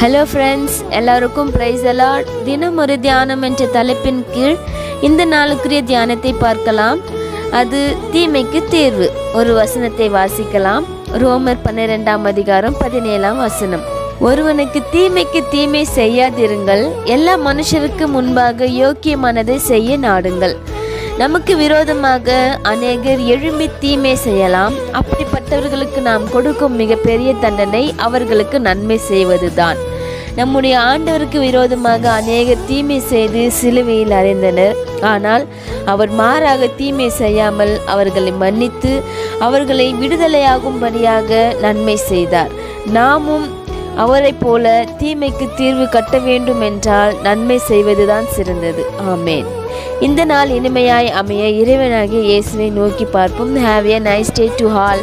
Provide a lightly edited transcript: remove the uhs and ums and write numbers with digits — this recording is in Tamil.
ஹலோ ஃப்ரெண்ட்ஸ், எல்லாருக்கும் பிரைஸ் அலாட். தினம் ஒரு தியானம் என்ற தலைப்பின் கீழ் இந்த நாளுக்குரிய தியானத்தை பார்க்கலாம். அது தீமைக்கு தீர்வு. ஒரு வசனத்தை வாசிக்கலாம். ரோமர் 12ஆம் அதிகாரம் 17ஆம் வசனம். ஒருவனுக்கு தீமைக்கு தீமை செய்யாதிருங்கள், எல்லா மனுஷருக்கு முன்பாக யோக்கியமானதை செய்ய நாடுங்கள். நமக்கு விரோதமாக அநேகர் எழும்பி தீமை செய்யலாம். அப்படிப்பட்டவர்களுக்கு நாம் கொடுக்கும் மிகப்பெரிய தண்டனை அவர்களுக்கு நன்மை செய்வதுதான். நம்முடைய ஆண்டவருக்கு விரோதமாக அநேகர் தீமை செய்து சிலுவையில் அறைந்தனர். ஆனால் அவர் மாறாக தீமை செய்யாமல் அவர்களை மன்னித்து அவர்களை விடுதலையாகும்படியாக நன்மை செய்தார். நாமும் அவரை போல தீமைக்கு தீர்வு கட்ட வேண்டும் என்றால் நன்மை செய்வதுதான் சிறந்தது. ஆமேன். இந்த நாள் இனிமையாய் அமைய இறைவனாகிய இயேசுவை நோக்கி பார்ப்போம். Have a nice day to all.